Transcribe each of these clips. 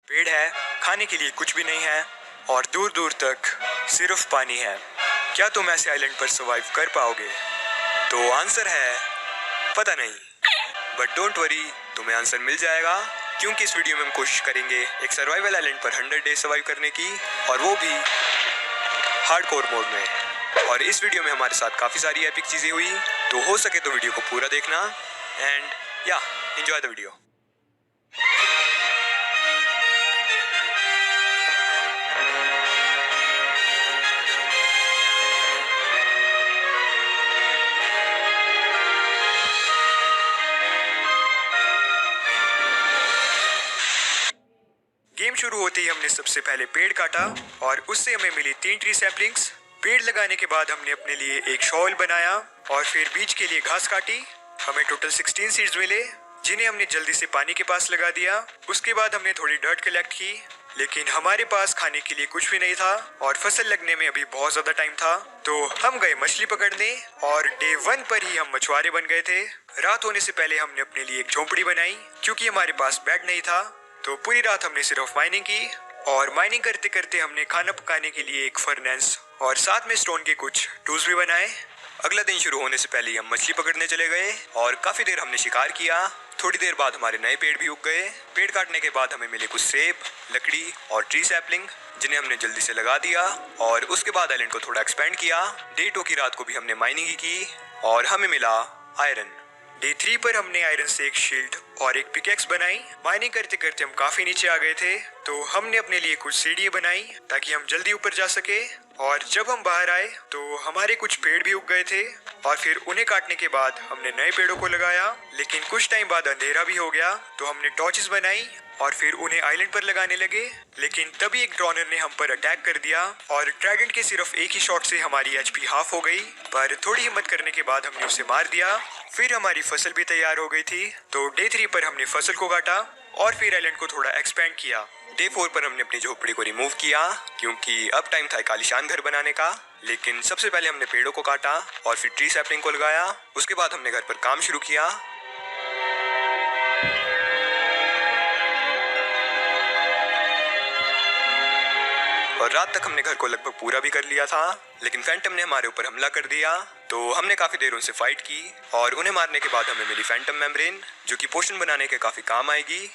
पेड़ है, खाने के लिए कुछ भी नहीं है और दूर दूर तक सिर्फ पानी है। क्या तुम ऐसे आइलैंड पर सर्वाइव कर पाओगे? तो आंसर है पता नहीं, बट डोंट वरी, तुम्हें आंसर मिल जाएगा, क्योंकि इस वीडियो में हम कोशिश करेंगे एक सर्वाइवल आइलैंड पर 100 डेज सर्वाइव करने की, और वो भी हार्डकोर मोड में। और इस वीडियो में हमारे साथ काफ़ी सारी एपिक चीज़ें हुई, तो हो सके तो वीडियो को पूरा देखना एंड या एंजॉय द वीडियो। गेम शुरू होते ही हमने सबसे पहले पेड़ काटा और उससे हमें मिली 3 ट्री सैपलिंग्स। पेड़ लगाने के बाद हमने अपने लिए एक शॉल बनाया और फिर बीज के लिए घास काटी। हमें टोटल 16 सीड्स मिले, जिन्हें हमने जल्दी से पानी के पास लगा दिया। उसके बाद हमने थोड़ी डर्ट कलेक्ट की, लेकिन हमारे पास खाने के लिए कुछ भी नहीं था और फसल लगने में अभी बहुत ज्यादा टाइम था। तो हम गए मछली पकड़ने और डे 1 पर ही हम मछुआरे बन गए थे। रात होने से पहले हमने अपने लिए एक झोंपड़ी बनाई, क्योंकि हमारे पास बेड नहीं था। तो पूरी रात हमने सिर्फ माइनिंग की और माइनिंग करते करते हमने खाना पकाने के लिए एक फर्नेस और साथ में स्टोन के कुछ टूल्स भी बनाए। अगला दिन शुरू होने से पहले हम मछली पकड़ने चले गए और काफी देर हमने शिकार किया। थोड़ी देर बाद हमारे नए पेड़ भी उग गए। पेड़ काटने के बाद हमें मिले कुछ सेब, लकड़ी और ट्री सैपलिंग, जिन्हें हमने जल्दी से लगा दिया और उसके बाद आइलैंड को थोड़ा एक्सपेंड किया। डे 2 की रात को भी हमने माइनिंग ही की और हमें मिला आयरन। डे 3 पर हमने आयरन से एक शील्ड और एक पिकेक्स बनाई। माइनिंग करते करते हम काफी नीचे आ गए थे, तो हमने अपने लिए कुछ सीढ़ियां बनाई ताकि हम जल्दी ऊपर जा सके। और जब हम बाहर आए तो हमारे कुछ पेड़ भी उग गए थे और फिर उन्हें काटने के बाद हमने नए पेड़ों को लगाया। लेकिन कुछ टाइम बाद अंधेरा भी हो गया, तो हमने टॉर्चेस बनाई और फिर उन्हें आइलैंड पर लगाने लगे। लेकिन तभी एक ड्रोनर ने हम पर अटैक कर दिया और ट्राइडेंट के सिर्फ एक ही शॉट से हमारी एचपी हाफ हो गई, पर थोड़ी हिम्मत करने के बाद हमने उसे मार दिया। फिर हमारी फसल भी तैयार हो गई थी, तो डे 3 पर हमने फसल को काटा और फिर आइलैंड को थोड़ा एक्सपेंड किया। डे 4 पर हमने अपनी झोपड़ी को रिमूव किया, क्योंकि अब टाइम था एक आलीशान घर बनाने का। लेकिन सबसे पहले हमने पेड़ों को काटा और फिर ट्री सैपलिंग को लगाया। उसके बाद हमने घर पर काम शुरू किया। और रात तक हमने घर को लगभग पूरा भी कर लिया था, लेकिन फैंटम ने हमारे ऊपर हमला कर दिया। तो हमने काफी देर उनसे फाइट की और उन्हें मारने के बाद हमें मिली फैंटम मेम्ब्रेन, जो कि पोशन बनाने के काफी काम आएगी।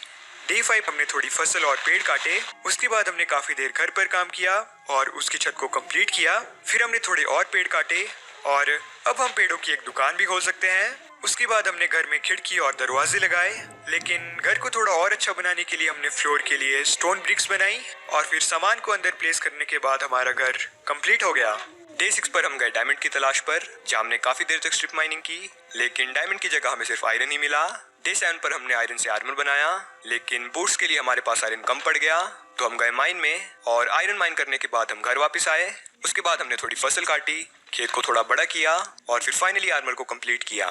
डे 5 हमने थोड़ी फसल और पेड़ काटे। उसके बाद हमने काफी देर घर पर काम किया और उसकी छत को कंप्लीट किया। फिर हमने थोड़े और पेड़ काटे और अब हम पेड़ों की एक दुकान भी खोल सकते हैं। उसके बाद हमने घर में खिड़की और दरवाजे लगाए। लेकिन घर को थोड़ा और अच्छा बनाने के लिए हमने फ्लोर के लिए स्टोन ब्रिक्स बनाई और फिर सामान को अंदर प्लेस करने के बाद हमारा घर कंप्लीट हो गया। डे 6 पर हम गए डायमंड की तलाश पर, जहाँ हमने काफी देर तक स्ट्रिप माइनिंग की, लेकिन डायमंड की जगह हमें सिर्फ आयरन ही मिला। डे 7 पर हमने आयरन से आर्मर बनाया, लेकिन बूट्स के लिए हमारे पास आयरन कम पड़ गया, तो हम गए माइन में और आयरन माइन करने के बाद हम घर वापस आए। उसके बाद हमने थोड़ी फसल काटी, खेत को थोड़ा बड़ा किया और फिर फाइनली आर्मर को कंप्लीट किया।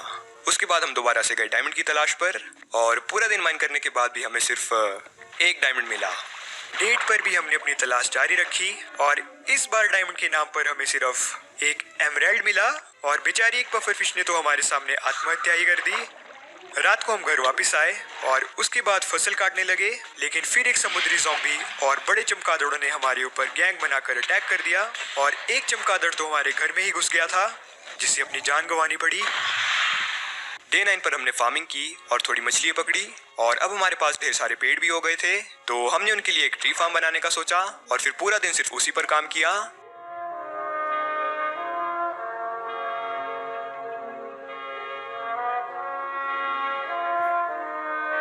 उसके बाद हम दोबारा से गए डायमंड की तलाश पर और पूरा दिन माइन करने के बाद भी हमें सिर्फ एक डायमंड मिला। डेट पर भी हमने अपनी तलाश जारी रखी और इस बार डायमंड के नाम पर हमें सिर्फ एक एमराल्ड मिला और बेचारी एक पफर फिश ने तो हमारे सामने आत्महत्या ही कर दी। रात को हम घर वापस आए और उसके बाद फसल काटने लगे, लेकिन फिर एक समुद्री ज़ॉम्बी और बड़े चमगादड़ों ने हमारे ऊपर गैंग बनाकर अटैक कर दिया और एक चमगादड़ तो हमारे घर में ही घुस गया था, जिससे अपनी जान गंवानी पड़ी। डे 9 पर हमने फार्मिंग की और थोड़ी मछलियाँ पकड़ी और अब हमारे पास ढेर सारे पेड़ भी हो गए थे, तो हमने उनके लिए एक ट्री फार्म बनाने का सोचा और फिर पूरा दिन सिर्फ उसी पर काम किया।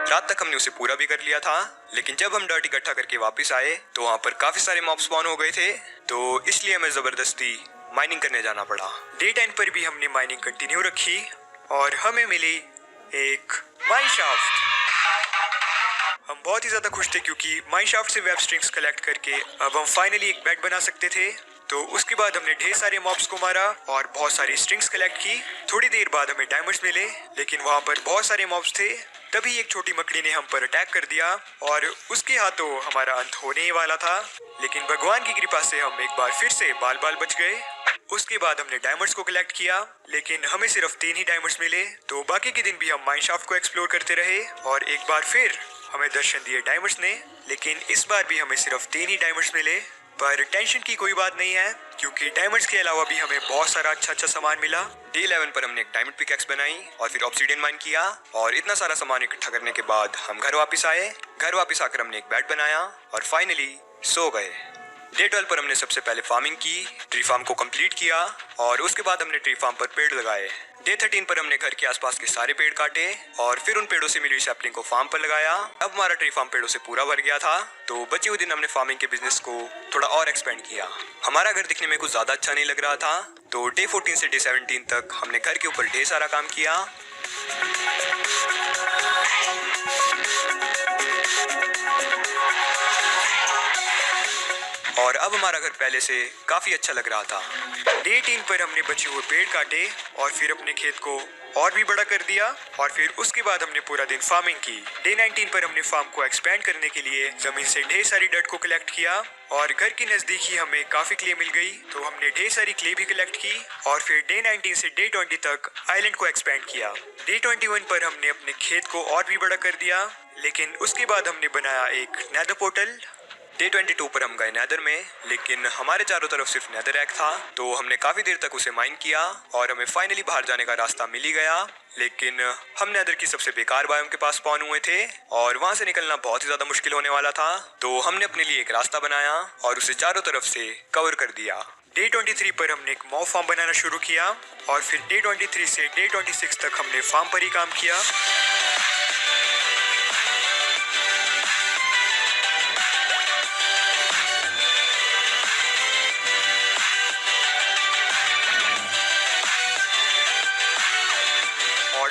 रात तक हमने उसे पूरा भी कर लिया था, लेकिन जब हम डर्ट इकट्ठा करके वापस आए तो वहाँ पर काफी सारे मॉब स्पॉन हो गए थे, तो इसलिए हमें जबरदस्ती माइनिंग करने जाना पड़ा। डे 10 पर भी हमने माइनिंग कंटिन्यू रखी और हमें मिली एक माइन शाफ्ट। हम बहुत ही ज्यादा खुश थे, क्योंकि माइन शाफ्ट से वेब स्ट्रिंग्स कलेक्ट करके अब हम फाइनली एक बेड बना सकते थे। तो उसके बाद हमने ढेर सारे मॉब्स को मारा और बहुत सारी स्ट्रिंग्स कलेक्ट की। थोड़ी देर बाद हमें डायमंड्स मिले, लेकिन वहाँ पर बहुत सारे मॉब्स थे। तभी एक छोटी मकड़ी ने हम पर अटैक कर दिया और उसके हाथों हमारा अंत होने ही वाला था, लेकिन भगवान की कृपा से हम एक बार फिर से बाल बाल बच गए। उसके बाद हमने डायमंड्स को कलेक्ट किया, लेकिन हमें सिर्फ 3 ही डायमंड्स मिले, तो बाकी के दिन भी हम माइन शाफ्ट को एक्सप्लोर करते रहे और एक बार फिर हमें दर्शन दिए डायमंड्स ने, लेकिन इस बार भी हमें सिर्फ 3 ही डायमंड्स मिले। पर टेंशन की कोई बात नहीं है, क्योंकि डायमंड्स के अलावा भी हमें बहुत सारा अच्छा सामान मिला। डे 11 पर हमने एक डायमंड पिकैक्स बनाई और फिर ऑब्सीडियन माइन किया और इतना सारा सामान इकट्ठा करने के बाद हम घर वापस आए। घर वापस आकर हमने एक बेड बनाया और फाइनली सो गए। डे 12 पर हमने सबसे पहले फार्मिंग की, ट्री फार्म को कंप्लीट किया और उसके बाद हमने ट्री फार्म पर पेड़ लगाए। डे 13 पर हमने घर के आसपास के सारे पेड़ काटे और फिर उन पेड़ों से मिली सैपलिंग को फार्म पर लगाया। अब हमारा ट्री फार्म पेड़ों से पूरा भर गया था, तो बचे हुए दिन हमने फार्मिंग के बिजनेस को थोड़ा और एक्सपेंड किया। हमारा घर दिखने में कुछ ज्यादा अच्छा नहीं लग रहा था, तो डे 14 से डे 17 तक हमने घर के ऊपर ढेर सारा काम किया। और अब हमारा घर पहले से काफी अच्छा लग रहा था। डे 18 पर हमने बचे हुए पेड़ काटे और फिर अपने खेत को और भी बड़ा कर दिया और फिर उसके बाद हमने पूरा दिन फार्मिंग की। डे 19 पर हमने फार्म को एक्सपेंड करने के लिए जमीन से ढेर सारी डर्ट को कलेक्ट किया और घर के नजदीक ही हमें काफी क्ले मिल गई, तो हमने ढेर सारी क्ले भी कलेक्ट की और फिर डे 19 से डे 20 तक आइलैंड को एक्सपेंड किया। डे 21 पर हमने अपने खेत को और भी बड़ा कर दिया, लेकिन उसके बाद हमने बनाया एक नेदर पोर्टल। डे 22 पर हम गए नेदर में, लेकिन हमारे चारों तरफ सिर्फ नेदर एग था, तो हमने काफी देर तक उसे माइन किया और हमें फाइनली बाहर जाने का रास्ता मिल ही गया। लेकिन हम नेदर की सबसे बेकार बायोम के पास स्पॉन हुए थे और वहां से निकलना बहुत ही ज्यादा मुश्किल होने वाला था, तो हमने अपने लिए एक रास्ता बनाया और उसे चारों तरफ से कवर कर दिया। डे 23 पर हमने एक मॉब फार्म बनाना शुरू किया और फिर डे 23 से डे 26 तक हमने फार्म पर ही काम किया।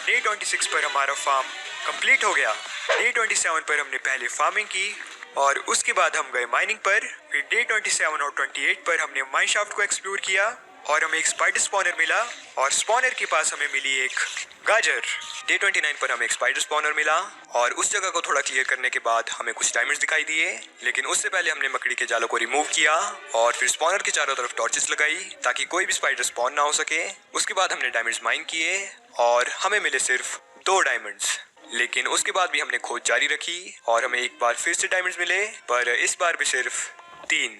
डे 26 पर हमारा फार्म कंप्लीट हो गया। डे 27 पर हमने पहले फार्मिंग की और उसके बाद हम गए माइनिंग पर। फिर डे 27 और 28 पर हमने माइन शाफ्ट को एक्सप्लोर किया और हमें एक स्पाइडर स्पॉनर मिला और स्पॉनर के पास हमें मिली एक गाजर। डे 29 पर हमें एक स्पाइडर स्पॉनर मिला और उस जगह को थोड़ा क्लियर करने के बाद हमें कुछ डायमंड्स दिखाई दिए, लेकिन उससे पहले हमने मकड़ी के जालों को रिमूव किया और फिर स्पॉनर के चारों तरफ टॉर्चेस लगाई ताकि कोई भी स्पाइडर स्पॉन ना हो सके। उसके बाद हमने डायमंड्स माइन किए और हमें मिले सिर्फ 2 डायमंड्स, लेकिन उसके बाद भी हमने खोज जारी रखी और हमें एक बार फिर से डायमंड्स मिले, पर इस बार भी सिर्फ 3।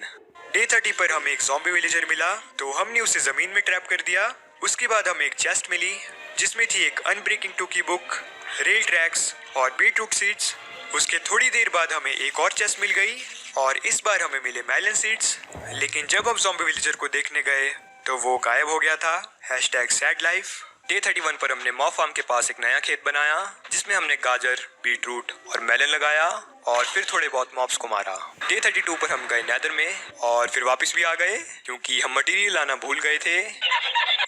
डे 30 पर हमें एक ज़ॉम्बी विलेजर मिला, तो हमने उसे जमीन में ट्रैप कर दिया। उसके बाद हमें एक चेस्ट मिली जिसमें थी एक अनब्रेकिंग 2 की बुक, रेल ट्रैक्स और बीटरूट सीड्स। उसके थोड़ी देर बाद हमें एक और चेस्ट मिल गई और इस बार हमें मिले मेलन सीड्स, लेकिन जब हम ज़ॉम्बी विलेजर को देखने गए तो वो गायब हो गया था। #sad life। डे 31 पर हमने मॉब फार्म के पास एक नया खेत बनाया जिसमें हमने गाजर, बीटरूट और मेलन लगाया और फिर थोड़े बहुत मॉब्स को मारा। डे 32 पर हम गए नेदर में और फिर वापस भी आ गए क्योंकि हम मटेरियल लाना भूल गए थे।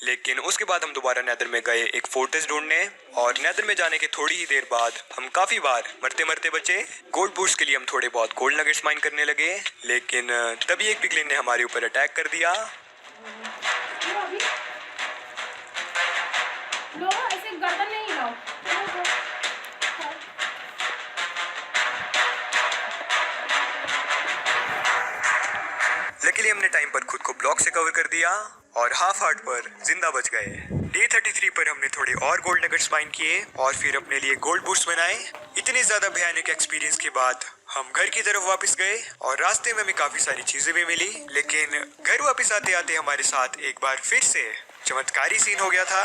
लेकिन उसके बाद हम दोबारा नेदर में गए एक फोर्ट्रेस ढूंढने और नेदर में जाने के थोड़ी ही देर बाद हम काफी बार मरते मरते बचे। गोल्ड बूस्ट के लिए हम थोड़े बहुत गोल्ड नगेट्स माइन करने लगे, लेकिन तभी एक पिगलिन ने हमारे ऊपर अटैक कर दिया। लो ऐसे गर्दन नहीं हिलाओ। लकीली हमने टाइम पर खुद को ब्लॉक से कवर कर दिया और हाफ हार्ट पर जिंदा बच गए। डे 33 पर हमने थोड़े और गोल्ड नगेट्स माइन किए और फिर अपने लिए गोल्ड बूस्ट बनाए। इतने ज्यादा भयानक एक्सपीरियंस के बाद हम घर की तरफ वापस गए और रास्ते में हमें काफी सारी चीजें भी मिली, लेकिन घर वापस आते आते हमारे साथ एक बार फिर से चमत्कारी सीन हो गया था,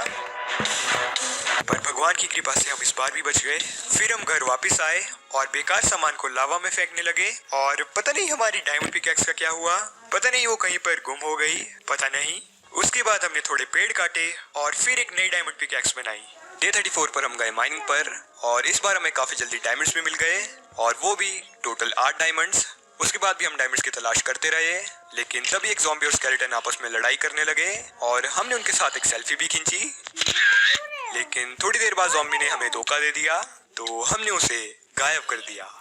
पर भगवान की कृपा से हम इस बार भी बच गए। फिर हम घर वापस आए और बेकार सामान को लावा में फेंकने लगे और पता नहीं हमारी डायमंड पिकैक्स का क्या हुआ, पता नहीं वो कहीं पर गुम हो गई, पता नहीं। उसके बाद हमने थोड़े पेड़ काटे और फिर एक नई डायमंड पिकैक्स बनाई। डे 34 पर हम गए माइनिंग पर और इस बार हमें काफी जल्दी डायमंड्स भी मिल गए और वो भी टोटल 8 डायमंड्स। उसके बाद भी हम डायमंड्स की तलाश करते रहे, लेकिन तभी एक ज़ॉम्बी और स्केलेटन आपस में लड़ाई करने लगे और हमने उनके साथ एक सेल्फी भी खींची, लेकिन थोड़ी देर बाद ज़ॉम्बी ने हमें धोखा दे दिया तो हमने उसे गायब कर दिया।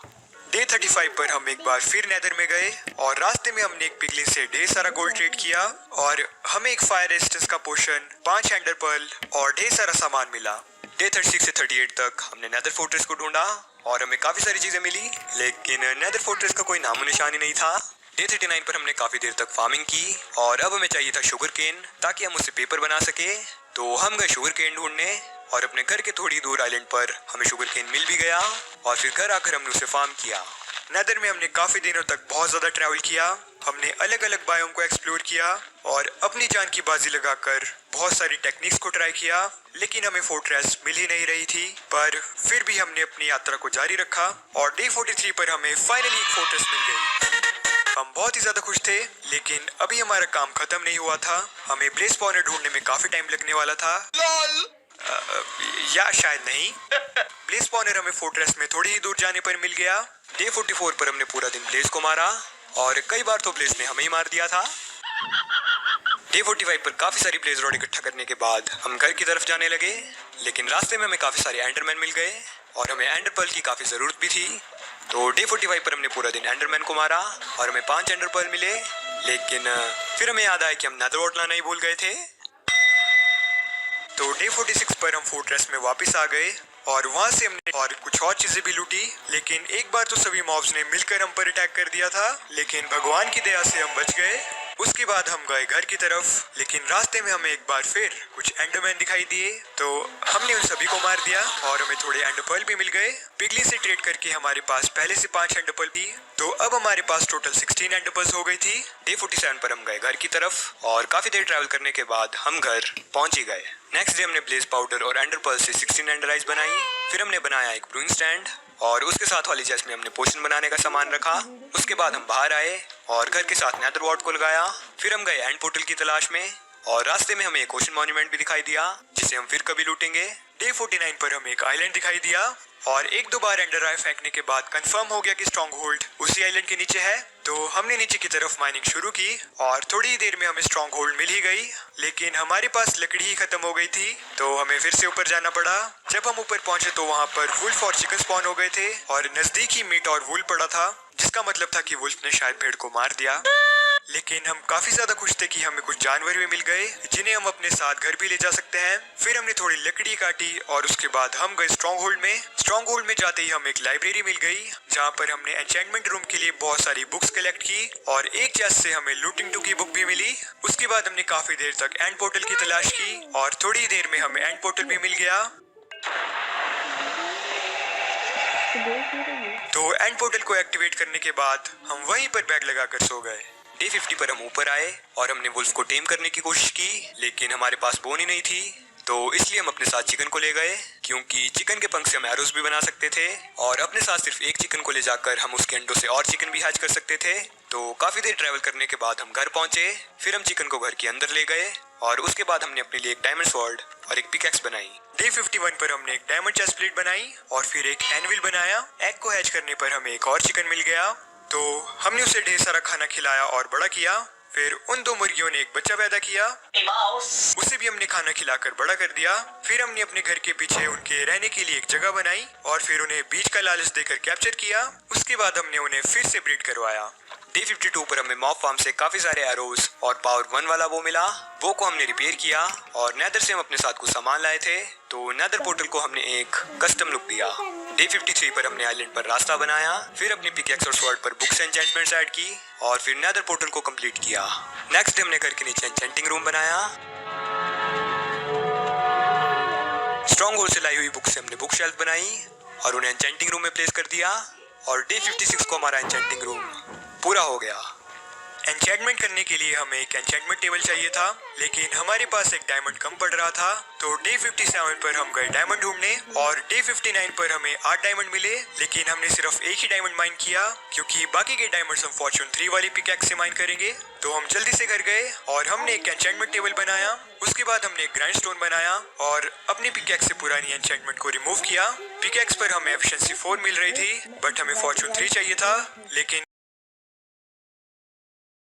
डे 35 पर हम एक बार फिर नेदर में गए और रास्ते में हमने एक पिगलिन से ढेर सारा गोल्ड ट्रेड किया और हमें एक फायर रेजिस्टेंस का पोशन, 5 एंडर पर्ल और ढेर सारा सामान मिला। डे 36 से 38 तक हमने नेदर फोर्ट्रेस को ढूंढा और हमें काफी सारी चीजें मिली, लेकिन नेदर फोर्ट्रेस का कोई नामो निशान ही नहीं था। डे 39 पर हमने काफी देर तक फार्मिंग की और अब हमें चाहिए था शुगर केन ताकि हम उससे पेपर बना सके, तो हम गए शुगर केन ढूंढने। और अपने घर के थोड़ी दूर आइलैंड पर हमें शुगर केन मिल भी गया और फिर घर आकर हमने उसे फार्म किया। नेदर में हमने काफी दिनों तक बहुत ज्यादा ट्रैवल किया। हमने अलग अलग बायोम को एक्सप्लोर किया और अपनी जान की बाजी लगाकर बहुत सारी टेक्निक्स को ट्राई किया, लेकिन हमें फोर्ट्रेस मिल ही नहीं रही थी। पर फिर भी हमने अपनी यात्रा को जारी रखा और डे 43 पर हमें फाइनली एक फोर्ट्रेस मिल गई। हम बहुत ही ज्यादा खुश थे, लेकिन अभी हमारा काम खत्म नहीं हुआ था। हमें ब्लेज स्पॉनर ढूंढने में काफी टाइम लगने वाला था। या शायद नहीं। ब्लेज स्पॉनर हमें फोर्ट्रेस में थोड़ी ही दूर जाने पर मिल गया। डे 44 पर हमने पूरा दिन ब्लेज को मारा और कई बार तो ब्लेज ने हमें ही मार दिया था। डे 45 पर काफी सारी ब्लेज रॉड इकट्ठा करने के बाद हम घर की तरफ जाने लगे, लेकिन रास्ते में हमें काफी सारे एंडरमैन मिल गए और हमें एंडर पर्ल की काफी जरूरत भी थी। तो डे 45 पर हमने पूरा दिन एंडरमैन को मारा और हमें 5 एंडर पर्ल मिले, लेकिन फिर हमें याद आया कि हम नेदरवॉर्ट लाना ही भूल गए थे। तो डे 46 पर हम फोर्ट्रेस में वापस आ गए और वहां से हमने और कुछ और चीजें भी लूटी, लेकिन एक बार तो सभी मॉब्स ने मिलकर हम पर अटैक कर दिया था, लेकिन भगवान की दया से हम बच गए। उसके बाद हम गए घर की तरफ, लेकिन रास्ते में हमें एक बार फिर कुछ एंडरमैन दिखाई दिए, तो हमने उन सभी को मार दिया और हमें थोड़े एंडरपर्ल भी मिल गए। पिगली से ट्रेड करके हमारे पास पहले से 5 एंडरपर्ल थी, तो अब हमारे पास टोटल 16 एंडरपर्ल्स हो गई थी। डे 47 पर हम गए घर की तरफ और काफी देर ट्रैवल करने के बाद हम घर पहुंच ही गए। नेक्स्ट डे हमने ब्लेज पाउडर और एंडरपर्ल से 16 एंडर आइज बनाई। फिर हमने बनाया एक ब्रूइंग स्टैंड और उसके साथ वाली चेस्ट में हमने पोशन बनाने का सामान रखा। उसके बाद हम बाहर आए और घर के साथ नेदरवॉर्ट को लगाया। फिर हम गए एंड पोर्टल की तलाश में और रास्ते में हमें एक ओशन मॉन्यूमेंट भी दिखाई दिया, जिसे हम फिर कभी लूटेंगे। डे 49 पर हमें एक आइलैंड दिखाई दिया और एक दो बार एंडर आई फेंकने के बाद कंफर्म हो गया कि स्ट्रॉन्ग होल्ड उसी आइलैंड के नीचे है। तो हमने नीचे की तरफ माइनिंग शुरू की और थोड़ी ही देर में हमें स्ट्रॉन्ग होल्ड मिल ही गई, लेकिन हमारे पास लकड़ी ही खत्म हो गई थी, तो हमें फिर से ऊपर जाना पड़ा। जब हम ऊपर पहुंचे तो वहां पर वुल्फ और चिकन स्पॉन हो गए थे और नजदीक ही मीट और वुल पड़ा था, जिसका मतलब था कि वुल्फ ने शायद भेड़ को मार दिया। लेकिन हम काफी ज्यादा खुश थे कि हमें कुछ जानवर भी मिल गए जिन्हें हम अपने साथ घर भी ले जा सकते हैं। फिर हमने थोड़ी लकड़ी काटी और उसके बाद हम गए स्ट्रॉन्ग होल्ड में। स्ट्रॉन्ग होल्ड में जाते ही हमें एक लाइब्रेरी मिल गई, जहाँ पर हमने एन्चेंटमेंट रूम के लिए बहुत सारी बुक्स कलेक्ट की और एक चेस्ट से हमें लूटिंग 2 की बुक भी मिली। उसके बाद हमने काफी देर तक एंड पोर्टल की तलाश की और थोड़ी देर में हमें एंड पोर्टल भी मिल गया। तो एंड पोर्टल को एक्टिवेट करने के बाद हम वहीं पर बैग लगाकर सो गए। डे 50 पर हम ऊपर आए और हमने वुल्फ को टेम करने की कोशिश की, लेकिन हमारे पास बोन ही नहीं थी, तो इसलिए हम अपने साथ चिकन को ले गए, क्योंकि चिकन के पंख से हम एरोस भी बना सकते थे और अपने साथ सिर्फ एक चिकन को ले जाकर हम उसके अंडों से और चिकन भी हैच कर सकते थे। तो काफी देर ट्रैवल करने के बाद हम घर पहुंचे। फिर हम चिकन को घर के अंदर ले गए और उसके बाद हमने अपने लिए एक डायमंड स्वॉर्ड और एक पिकैक्स बनाई। डे 51 पर हमने एक डायमंड चेस्ट प्लेट बनाई और फिर एक एनविल बनाया। एग को हैच करने पर हमें एक और चिकन मिल गया, तो हमने उसे ढेर सारा खाना खिलाया और बड़ा किया। फिर उन 2 मुर्गियों ने एक बच्चा पैदा किया, उसे भी हमने खाना खिलाकर बड़ा कर दिया। फिर हमने अपने घर के पीछे उनके रहने के लिए एक जगह बनाई और फिर उन्हें बीज का लालच देकर कैप्चर किया। उसके बाद हमने उन्हें फिर से ब्रीड करवाया। डे 52 पर हमें मॉब फार्म से काफी सारे एरोज और पावर 1 वाला वो मिला, वो को हमने रिपेयर किया और नेदर से हम अपने साथ कुछ सामान लाए थे, तो नेदर पोर्टल को हमने एक कस्टम लुक दिया। डे 53 पर हमने आइलैंड पर रास्ता बनाया, फिर अपनी पिकैक्स और स्वॉर्ड पर बुक्स एन्चेंटमेंट्स ऐड की और फिर नेदर पोर्टल को कंप्लीट किया। नेक्स्ट डे हमने घर के नीचे एन्चेंटिंग रूम बनाया। स्ट्रॉन्ग होल्ड से लाई हुई बुक से हमने बुक शेल्फ बनाई और उन्हें एन्चेंटिंग रूम में प्लेस कर दिया और डे 56 को हमारा एन्चेंटिंग रूम पूरा हो गया। एन्चेंटमेंट करने के लिए हमें एक एन्चेंटमेंट टेबल चाहिए था, लेकिन हमारे पास एक डायमंड कम पड़ रहा था, तो डे 57 पर हम गए डायमंड ढूंढने और डे 59 पर हमें 8 डायमंड मिले, लेकिन हमने सिर्फ एक ही डायमंड माइन किया, क्योंकि बाकी के डायमंड्स हम फॉर्चून 3 वाली पिकैक्स से माइन करेंगे। तो हम जल्दी से घर गए और हमने एक एन्चेंटमेंट टेबल बनाया। उसके बाद हमने एक ग्राइंडस्टोन बनाया और अपनी पिकैक्स से पुरानी एन्चेंटमेंट को रिमूव किया। पिकैक्स पर हमें एफिशिएंसी 4 मिल रही थी, बट हमें फॉर्चून 3 चाहिए था, लेकिन